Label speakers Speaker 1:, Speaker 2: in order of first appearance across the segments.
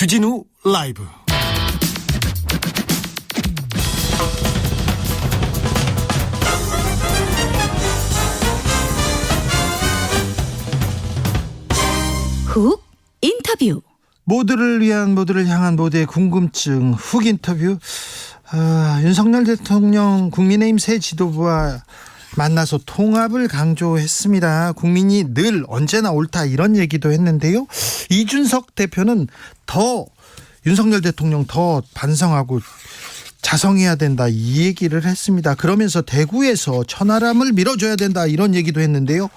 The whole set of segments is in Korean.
Speaker 1: 주진우 라이브.
Speaker 2: 훅 인터뷰.
Speaker 1: 모두를 위한, 모두를 향한 모두의 궁금증 훅 인터뷰. 윤석열 대통령 국민의힘 새 지도부와 만나서 통합을 강조했습니다. 국민이 늘 언제나 옳다 이런 얘기도 했는데요. 이준석 대표는 더 윤석열 대통령 더 반성하고 자성해야 된다 이 얘기를 했습니다. 그러면서 대구에서 천하람을 밀어줘야 된다 이런 얘기도 했는데요.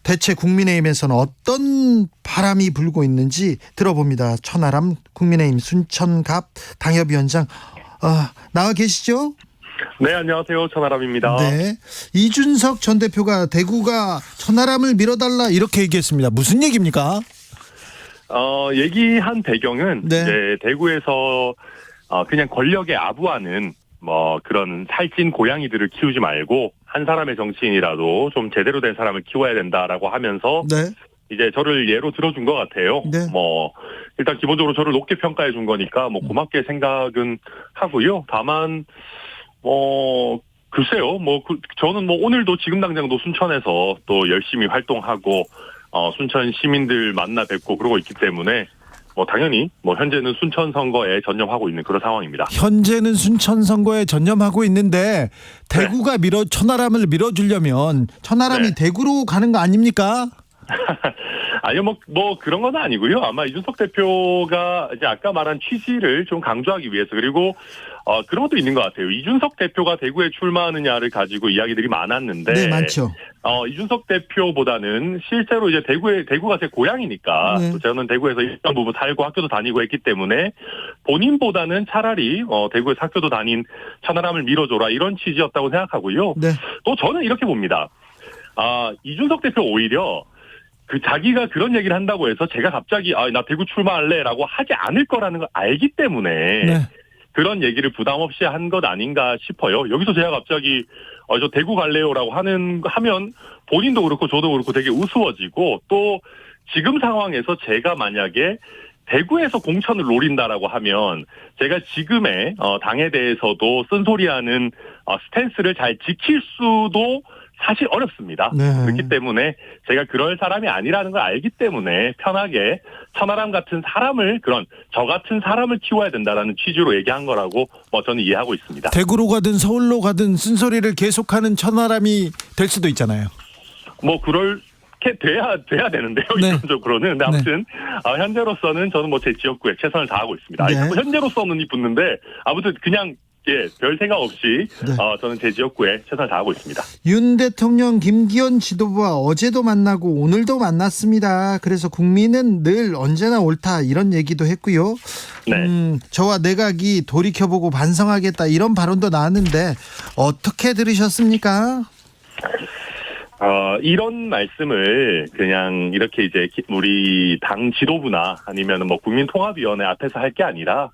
Speaker 1: 대체 국민의힘에서는 어떤 바람이 불고 있는지 들어봅니다. 천하람 국민의힘 순천갑 당협위원장 나와 계시죠?
Speaker 3: 네, 안녕하세요. 천하람입니다.
Speaker 1: 네, 이준석 전 대표가 대구가 천하람을 밀어달라 이렇게 얘기했습니다. 무슨 얘기입니까?
Speaker 3: 얘기한 배경은
Speaker 1: 네.
Speaker 3: 이제 대구에서 그냥 권력에 아부하는 그런 살찐 고양이들을 키우지 말고 한 사람의 정치인이라도 좀 제대로 된 사람을 키워야 된다라고 하면서
Speaker 1: 네.
Speaker 3: 이제 저를 예로 들어준 것 같아요.
Speaker 1: 네.
Speaker 3: 일단 기본적으로 저를 높게 평가해 준 거니까 고맙게 생각은 하고요. 다만 글쎄요. 저는 오늘도 지금 당장도 순천에서 또 열심히 활동하고 순천 시민들 만나 뵙고 그러고 있기 때문에 당연히 현재는 순천 선거에 전념하고 있는 그런 상황입니다.
Speaker 1: 현재는 순천 선거에 전념하고 있는데 대구가 천하람을 밀어주려면 천하람이
Speaker 3: 네.
Speaker 1: 대구로 가는 거 아닙니까?
Speaker 3: 아니요, 그런 건 아니고요. 아마 이준석 대표가 이제 아까 말한 취지를 좀 강조하기 위해서, 그리고, 그런 것도 있는 것 같아요. 이준석 대표가 대구에 출마하느냐를 가지고 이야기들이 많았는데.
Speaker 1: 네, 많죠.
Speaker 3: 이준석 대표보다는 실제로 이제 대구가 제 고향이니까.
Speaker 1: 네.
Speaker 3: 또 저는 대구에서 일정 부분 살고 학교도 다니고 했기 때문에 본인보다는 차라리, 대구에서 학교도 다닌 천하람을 밀어줘라 이런 취지였다고 생각하고요.
Speaker 1: 네.
Speaker 3: 또 저는 이렇게 봅니다. 이준석 대표 오히려 자기가 그런 얘기를 한다고 해서 제가 갑자기 나 대구 출마할래라고 하지 않을 거라는 걸 알기 때문에
Speaker 1: 네.
Speaker 3: 그런 얘기를 부담 없이 한 것 아닌가 싶어요. 여기서 제가 갑자기 저 대구 갈래요라고 하면 본인도 그렇고 저도 그렇고 되게 우스워지고, 또 지금 상황에서 제가 만약에 대구에서 공천을 노린다라고 하면 제가 지금의 당에 대해서도 쓴소리하는 스탠스를 잘 지킬 수도 사실 어렵습니다.
Speaker 1: 네.
Speaker 3: 그렇기 때문에 제가 그럴 사람이 아니라는 걸 알기 때문에 편하게 천하람 같은 사람을, 저 같은 사람을 키워야 된다라는 취지로 얘기한 거라고 저는 이해하고 있습니다.
Speaker 1: 대구로 가든 서울로 가든 쓴소리를 계속하는 천하람이 될 수도 있잖아요.
Speaker 3: 그렇게 돼야 되는데요.
Speaker 1: 네.
Speaker 3: 이론적으로는. 근데 아무튼 현재로서는 저는 제 지역구에 최선을 다하고 있습니다.
Speaker 1: 네.
Speaker 3: 현재로서는 붙는데 아무튼 그냥 별 생각 없이
Speaker 1: 네.
Speaker 3: 저는 제 지역구에 최선을 다하고 있습니다.
Speaker 1: 윤 대통령 김기현 지도부와 어제도 만나고 오늘도 만났습니다. 그래서 국민은 늘 언제나 옳다 이런 얘기도 했고요.
Speaker 3: 네.
Speaker 1: 저와 내각이 돌이켜보고 반성하겠다 이런 발언도 나왔는데 어떻게 들으셨습니까?
Speaker 3: 이런 말씀을 그냥 이렇게 이제 우리 당 지도부나 아니면 국민통합위원회 앞에서 할 게 아니라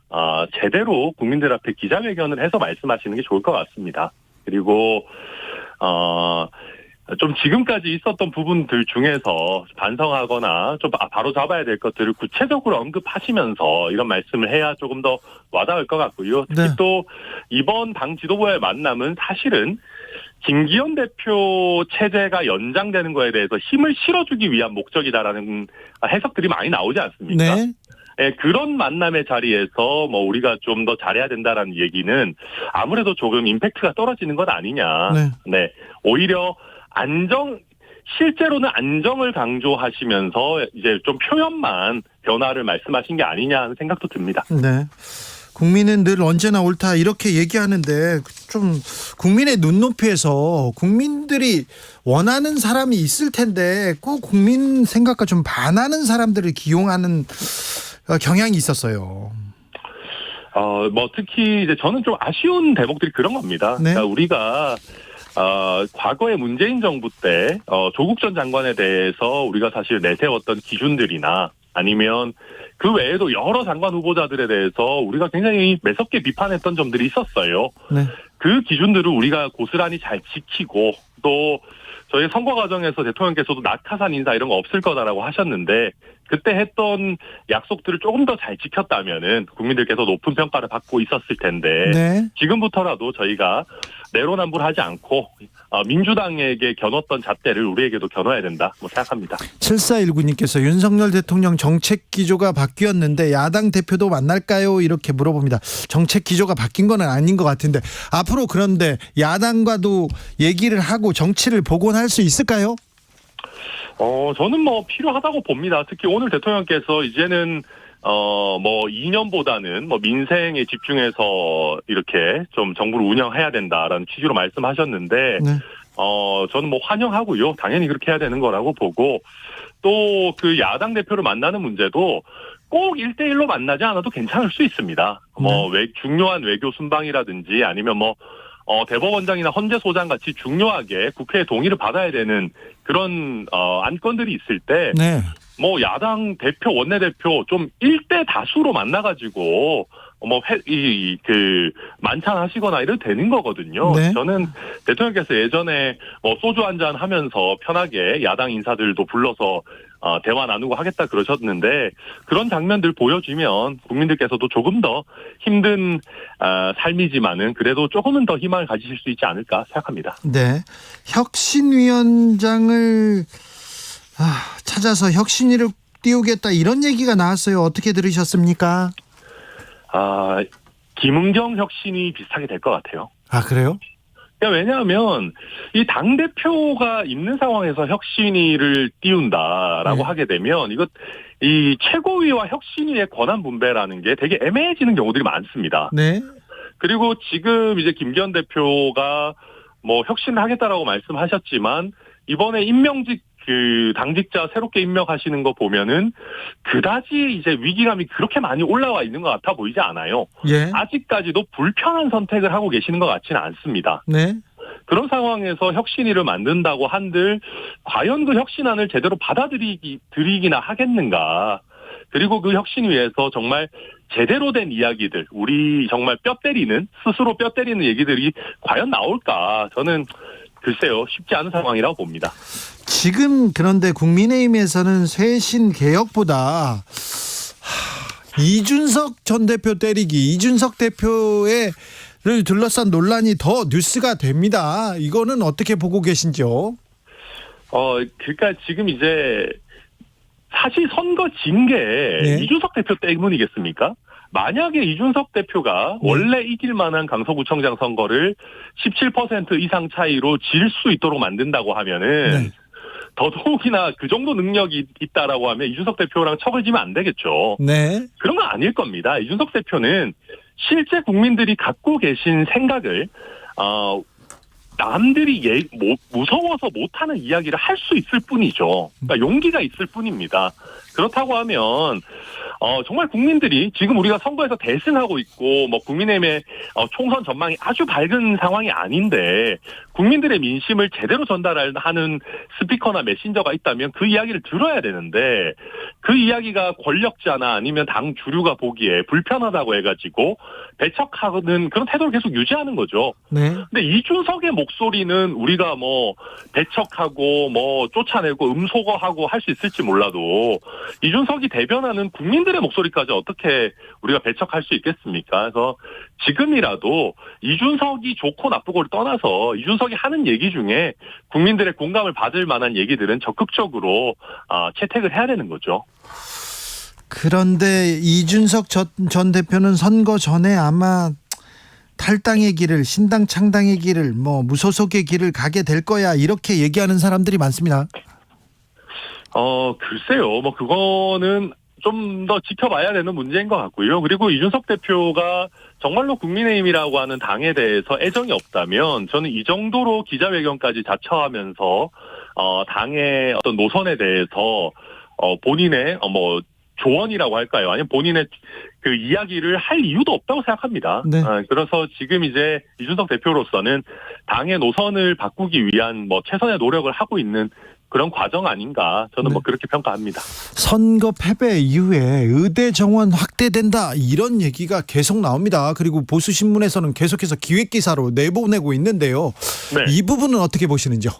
Speaker 3: 제대로 국민들 앞에 기자회견을 해서 말씀하시는 게 좋을 것 같습니다. 그리고 좀 지금까지 있었던 부분들 중에서 반성하거나 좀 바로 잡아야 될 것들을 구체적으로 언급하시면서 이런 말씀을 해야 조금 더 와닿을 것 같고요. 특히
Speaker 1: 네.
Speaker 3: 또 이번 당 지도부와의 만남은 사실은 김기현 대표 체제가 연장되는 거에 대해서 힘을 실어주기 위한 목적이다라는 해석들이 많이 나오지 않습니까?
Speaker 1: 네.
Speaker 3: 네, 그런 만남의 자리에서 우리가 좀 더 잘해야 된다라는 얘기는 아무래도 조금 임팩트가 떨어지는 것 아니냐.
Speaker 1: 네.
Speaker 3: 네. 오히려 실제로는 안정을 강조하시면서 이제 좀 표현만 변화를 말씀하신 게 아니냐 하는 생각도 듭니다.
Speaker 1: 네. 국민은 늘 언제나 옳다 이렇게 얘기하는데 좀 국민의 눈높이에서 국민들이 원하는 사람이 있을 텐데 꼭 국민 생각과 좀 반하는 사람들을 기용하는 경향이 있었어요.
Speaker 3: 특히 이제 저는 좀 아쉬운 대목들이 그런 겁니다.
Speaker 1: 네.
Speaker 3: 그러니까 우리가 과거에 문재인 정부 때 조국 전 장관에 대해서 우리가 사실 내세웠던 기준들이나 아니면 그 외에도 여러 장관 후보자들에 대해서 우리가 굉장히 매섭게 비판했던 점들이 있었어요.
Speaker 1: 네.
Speaker 3: 그 기준들을 우리가 고스란히 잘 지키고 또 저희 선거 과정에서 대통령께서도 낙하산 인사 이런 거 없을 거다라고 하셨는데 그때 했던 약속들을 조금 더 잘 지켰다면은 국민들께서 높은 평가를 받고 있었을 텐데
Speaker 1: 네.
Speaker 3: 지금부터라도 저희가 내로남불하지 않고 민주당에게 겨눴던 잣대를 우리에게도 겨눠야 된다 생각합니다.
Speaker 1: 7419님께서 윤석열 대통령 정책 기조가 바뀌었는데 야당 대표도 만날까요? 이렇게 물어봅니다. 정책 기조가 바뀐 건 아닌 것 같은데 앞으로 그런데 야당과도 얘기를 하고 정치를 복원할 수 있을까요?
Speaker 3: 저는 필요하다고 봅니다. 특히 오늘 대통령께서 이제는 2년보다는 민생에 집중해서 이렇게 좀 정부를 운영해야 된다라는 취지로 말씀하셨는데,
Speaker 1: 네.
Speaker 3: 저는 환영하고요. 당연히 그렇게 해야 되는 거라고 보고, 또 그 야당 대표를 만나는 문제도 꼭 1대1로 만나지 않아도 괜찮을 수 있습니다. 중요한 외교 순방이라든지 아니면 대법원장이나 헌재소장 같이 중요하게 국회의 동의를 받아야 되는 그런 안건들이 있을 때,
Speaker 1: 네.
Speaker 3: 야당 대표, 원내대표 좀 1대 다수로 만나가지고, 만찬하시거나 이래도 되는 거거든요.
Speaker 1: 네.
Speaker 3: 저는 대통령께서 예전에 소주 한잔 하면서 편하게 야당 인사들도 불러서 대화 나누고 하겠다 그러셨는데 그런 장면들 보여주면 국민들께서도 조금 더 힘든 삶이지만은 그래도 조금은 더 희망을 가지실 수 있지 않을까 생각합니다.
Speaker 1: 네. 혁신위원장을 찾아서 혁신위를 띄우겠다 이런 얘기가 나왔어요. 어떻게 들으셨습니까?
Speaker 3: 김은경 혁신이 비슷하게 될 것 같아요.
Speaker 1: 아, 그래요?
Speaker 3: 왜냐하면 이 당대표가 있는 상황에서 혁신위를 띄운다라고 하게 되면 이 최고위와 혁신위의 권한 분배라는 게 되게 애매해지는 경우들이 많습니다.
Speaker 1: 네.
Speaker 3: 그리고 지금 이제 김기현 대표가 혁신을 하겠다라고 말씀하셨지만 이번에 임명직 당직자 새롭게 임명하시는 거 보면은 그다지 이제 위기감이 그렇게 많이 올라와 있는 것 같아 보이지 않아요.
Speaker 1: 예.
Speaker 3: 아직까지도 불편한 선택을 하고 계시는 것 같지는 않습니다.
Speaker 1: 네.
Speaker 3: 그런 상황에서 혁신위를 만든다고 한들 과연 그 혁신안을 제대로 받아들이기나 하겠는가. 그리고 그 혁신위에서 정말 제대로 된 이야기들, 우리 정말 스스로 뼈 때리는 얘기들이 과연 나올까. 저는 글쎄요, 쉽지 않은 상황이라고 봅니다.
Speaker 1: 지금 그런데 국민의힘에서는 쇄신 개혁보다 이준석 전 대표 때리기, 이준석 대표를 둘러싼 논란이 더 뉴스가 됩니다. 이거는 어떻게 보고 계신지요?
Speaker 3: 그러니까 지금 이제 사실 선거 진 게
Speaker 1: 네.
Speaker 3: 이준석 대표 때문이겠습니까? 만약에 이준석 대표가 원래 이길 만한 강서구청장 선거를 17% 이상 차이로 질 수 있도록 만든다고 하면은
Speaker 1: 네.
Speaker 3: 더더욱이나 그 정도 능력이 있다라고 하면 이준석 대표랑 척을 지면 안 되겠죠.
Speaker 1: 네.
Speaker 3: 그런 건 아닐 겁니다. 이준석 대표는 실제 국민들이 갖고 계신 생각을 남들이 무서워서 못하는 이야기를 할 수 있을 뿐이죠. 그러니까 용기가 있을 뿐입니다. 그렇다고 하면 정말 국민들이 지금 우리가 선거에서 대승하고 있고 국민의힘의 총선 전망이 아주 밝은 상황이 아닌데 국민들의 민심을 제대로 전달하는 스피커나 메신저가 있다면 그 이야기를 들어야 되는데 그 이야기가 권력자나 아니면 당 주류가 보기에 불편하다고 해가지고 배척하는 그런 태도를 계속 유지하는 거죠.
Speaker 1: 네.
Speaker 3: 근데 이준석의 목소리는 우리가 배척하고 쫓아내고 음소거하고 할 수 있을지 몰라도 이준석이 대변하는 국민들의 목소리까지 어떻게 우리가 배척할 수 있겠습니까? 그래서 지금이라도 이준석이 좋고 나쁘고를 떠나서 이준석이 하는 얘기 중에 국민들의 공감을 받을 만한 얘기들은 적극적으로 채택을 해야 되는 거죠.
Speaker 1: 그런데 이준석 전 대표는 선거 전에 아마 탈당의 길을, 신당 창당의 길을, 무소속의 길을 가게 될 거야 이렇게 얘기하는 사람들이 많습니다.
Speaker 3: 글쎄요. 그거는 좀 더 지켜봐야 되는 문제인 것 같고요. 그리고 이준석 대표가 정말로 국민의힘이라고 하는 당에 대해서 애정이 없다면 저는 이 정도로 기자회견까지 자처하면서 당의 어떤 노선에 대해서 본인의 조언이라고 할까요? 아니면 본인의 그 이야기를 할 이유도 없다고 생각합니다.
Speaker 1: 네.
Speaker 3: 그래서 지금 이제 이준석 대표로서는 당의 노선을 바꾸기 위한 최선의 노력을 하고 있는 그런 과정 아닌가 저는
Speaker 1: 네.
Speaker 3: 뭐 그렇게 평가합니다.
Speaker 1: 선거 패배 이후에 의대 정원 확대된다 이런 얘기가 계속 나옵니다. 그리고 보수 신문에서는 계속해서 기획 기사로 내보내고 있는데요.
Speaker 3: 네.
Speaker 1: 이 부분은 어떻게 보시는지요?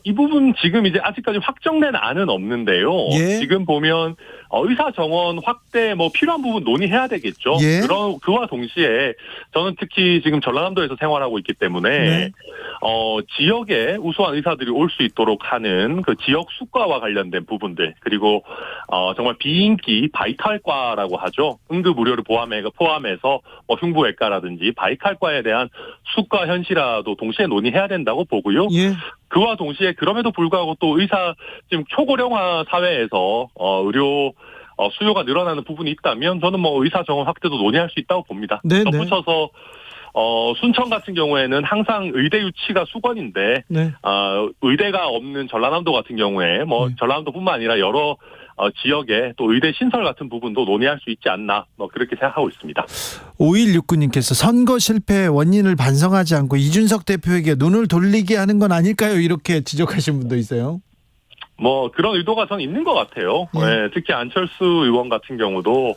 Speaker 3: 이 부분 지금 이제 아직까지 확정된 안은 없는데요.
Speaker 1: 예.
Speaker 3: 지금 보면 의사 정원 확대 뭐 필요한 부분 논의해야 되겠죠.
Speaker 1: 예.
Speaker 3: 그와 동시에 저는 특히 지금 전라남도에서 생활하고 있기 때문에
Speaker 1: 네.
Speaker 3: 지역에 우수한 의사들이 올 수 있도록 하는 그 지역 수과와 관련된 부분들 그리고 정말 비인기 바이탈과라고 하죠. 응급 의료를 포함해서 뭐 흉부외과라든지 바이탈과에 대한 수과 현실화도 동시에 논의해야 된다고 보고요.
Speaker 1: 예.
Speaker 3: 그와 동시에 그럼에도 불구하고 또 의사 지금 초고령화 사회에서 의료 수요가 늘어나는 부분이 있다면 저는 뭐 의사 정원 확대도 논의할 수 있다고 봅니다.
Speaker 1: 네,
Speaker 3: 덧붙여서 순천 같은 경우에는 항상 의대 유치가 수건인데
Speaker 1: 네.
Speaker 3: 의대가 없는 전라남도 같은 경우에 뭐
Speaker 1: 네.
Speaker 3: 전라남도뿐만 아니라 여러 지역에 또 의대 신설 같은 부분도 논의할 수 있지 않나 뭐 그렇게 생각하고 있습니다.
Speaker 1: 5169님께서 선거 실패의 원인을 반성하지 않고 이준석 대표에게 눈을 돌리게 하는 건 아닐까요? 이렇게 지적하신 분도 있어요.
Speaker 3: 뭐 그런 의도가 저는 있는 것 같아요. 네, 특히 안철수 의원 같은 경우도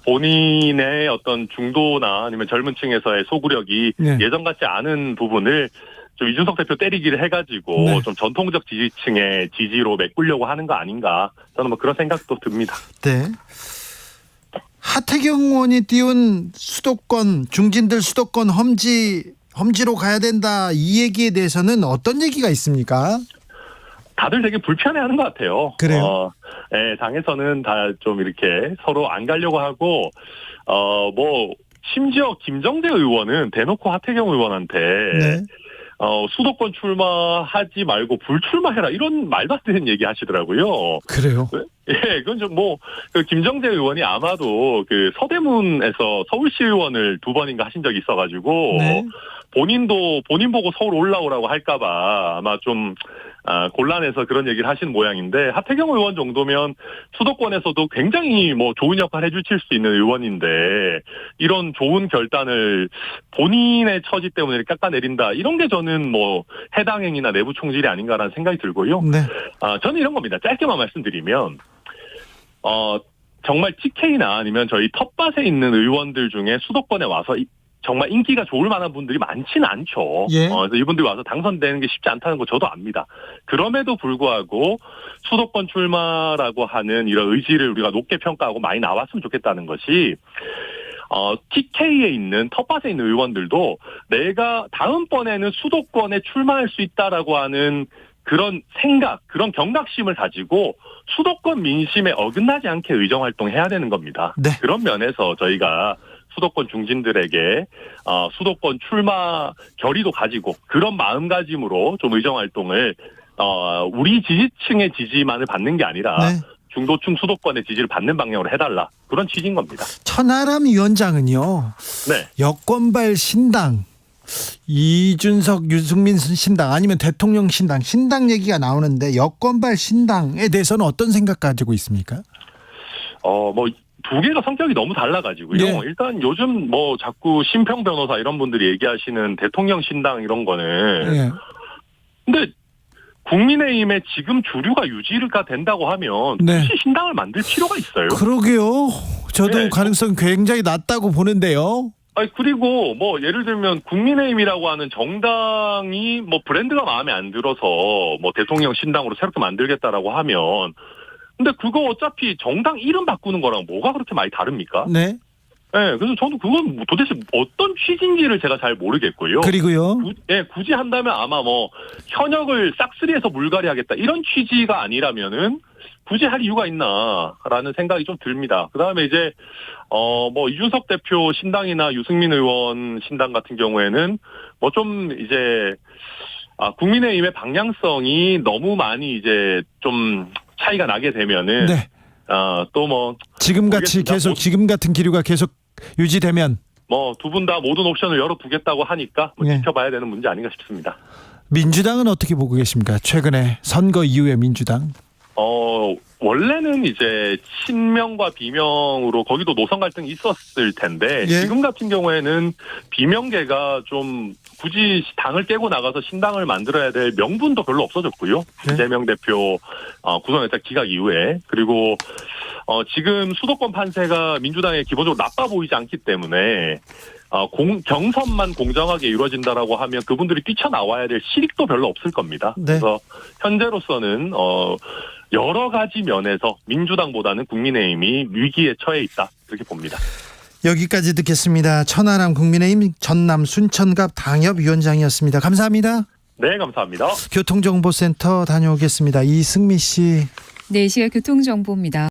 Speaker 3: 본인의 어떤 중도나 아니면 젊은 층에서의 소구력이
Speaker 1: 네.
Speaker 3: 예전 같지 않은 부분을 좀 이준석 대표 때리기를 해가지고
Speaker 1: 네.
Speaker 3: 좀 전통적 지지층의 지지로 메꾸려고 하는 거 아닌가 저는 뭐 그런 생각도 듭니다.
Speaker 1: 네. 하태경 의원이 띄운 수도권 중진들 수도권 험지로 가야 된다 이 얘기에 대해서는 어떤 얘기가 있습니까?
Speaker 3: 다들 되게 불편해하는 것 같아요.
Speaker 1: 그래요?
Speaker 3: 네, 당에서는 다 좀 이렇게 서로 안 가려고 하고 뭐 심지어 김정재 의원은 대놓고 하태경 의원한테
Speaker 1: 네.
Speaker 3: 수도권 출마하지 말고 불출마해라 이런 말도 안 되는 얘기 하시더라고요.
Speaker 1: 그래요?
Speaker 3: 예, 그건 좀 그 김정재 의원이 아마도 그 서대문에서 서울시 의원을 2번인가 하신 적이 있어가지고
Speaker 1: 네.
Speaker 3: 본인 보고 서울 올라오라고 할까봐 아마 좀 곤란해서 그런 얘기를 하시는 모양인데 하태경 의원 정도면 수도권에서도 굉장히 뭐 좋은 역할 해주실 수 있는 의원인데 이런 좋은 결단을 본인의 처지 때문에 이렇게 깎아내린다 이런 게 저는 뭐 해당 행위나 내부 총질이 아닌가라는 생각이 들고요.
Speaker 1: 네.
Speaker 3: 저는 이런 겁니다. 짧게만 말씀드리면 정말 TK나 아니면 저희 텃밭에 있는 의원들 중에 수도권에 와서 정말 인기가 좋을 만한 분들이 많지는 않죠.
Speaker 1: 예.
Speaker 3: 그래서 이분들이 와서 당선되는 게 쉽지 않다는 거 저도 압니다. 그럼에도 불구하고 수도권 출마라고 하는 이런 의지를 우리가 높게 평가하고 많이 나왔으면 좋겠다는 것이 TK에 있는 텃밭에 있는 의원들도 내가 다음번에는 수도권에 출마할 수 있다라고 하는 그런 생각, 그런 경각심을 가지고 수도권 민심에 어긋나지 않게 의정활동해야 되는 겁니다.
Speaker 1: 네.
Speaker 3: 그런 면에서 저희가 수도권 중진들에게 수도권 출마 결의도 가지고 그런 마음가짐으로 좀 의정활동을 우리 지지층의 지지만을 받는 게 아니라
Speaker 1: 네.
Speaker 3: 중도층 수도권의 지지를 받는 방향으로 해달라 그런 취지인 겁니다.
Speaker 1: 천하람 위원장은요.
Speaker 3: 네.
Speaker 1: 여권발 신당 이준석 유승민 신당 아니면 대통령 신당 얘기가 나오는데 여권발 신당에 대해서는 어떤 생각 가지고 있습니까?
Speaker 3: 뭐 두 개가 성격이 너무 달라가지고요.
Speaker 1: 네.
Speaker 3: 일단 요즘 뭐 자꾸 심평 변호사 이런 분들이 얘기하시는 대통령 신당 이런 거는
Speaker 1: 네.
Speaker 3: 근데 국민의힘에 지금 주류가 유지가 된다고 하면
Speaker 1: 네.
Speaker 3: 굳이 신당을 만들 필요가 있어요.
Speaker 1: 그러게요. 저도
Speaker 3: 네.
Speaker 1: 가능성 굉장히 낮다고 보는데요.
Speaker 3: 그리고 뭐 예를 들면 국민의힘이라고 하는 정당이 뭐 브랜드가 마음에 안 들어서 뭐 대통령 신당으로 새롭게 만들겠다라고 하면 근데 그거 어차피 정당 이름 바꾸는 거랑 뭐가 그렇게 많이 다릅니까?
Speaker 1: 네.
Speaker 3: 네, 그래서 저는 그건 도대체 어떤 취지인지를 제가 잘 모르겠고요.
Speaker 1: 그리고요.
Speaker 3: 굳이 한다면 아마 뭐 현역을 싹쓸이해서 물갈이하겠다 이런 취지가 아니라면은 굳이 할 이유가 있나라는 생각이 좀 듭니다. 그다음에 이제 뭐 이준석 대표 신당이나 유승민 의원 신당 같은 경우에는 뭐 좀 이제 국민의힘의 방향성이 너무 많이 이제 좀 차이가 나게 되면은
Speaker 1: 네.
Speaker 3: 또 뭐
Speaker 1: 지금같이 계속 지금 같은 기류가 계속 유지되면
Speaker 3: 뭐 두 분 다 모든 옵션을 열어두겠다고 하니까 뭐
Speaker 1: 네.
Speaker 3: 지켜봐야 되는 문제 아닌가 싶습니다.
Speaker 1: 민주당은 어떻게 보고 계십니까? 최근에 선거 이후의 민주당.
Speaker 3: 원래는 이제 친명과 비명으로 거기도 노선 갈등이 있었을 텐데
Speaker 1: 예.
Speaker 3: 지금 같은 경우에는 비명계가 좀 굳이 당을 깨고 나가서 신당을 만들어야 될 명분도 별로 없어졌고요.
Speaker 1: 네.
Speaker 3: 이재명 대표 구속영장 기각 이후에 그리고 지금 수도권 판세가 민주당에 기본적으로 나빠 보이지 않기 때문에 경선만 공정하게 이루어진다라고 하면 그분들이 뛰쳐나와야 될 실익도 별로 없을 겁니다.
Speaker 1: 네.
Speaker 3: 그래서 현재로서는 여러 가지 면에서 민주당보다는 국민의힘이 위기에 처해 있다 이렇게 봅니다.
Speaker 1: 여기까지 듣겠습니다. 천하람 국민의힘 전남 순천갑 당협위원장이었습니다. 감사합니다.
Speaker 3: 네, 감사합니다.
Speaker 1: 교통정보센터 다녀오겠습니다. 이승미 씨.
Speaker 2: 네, 시각 교통정보입니다.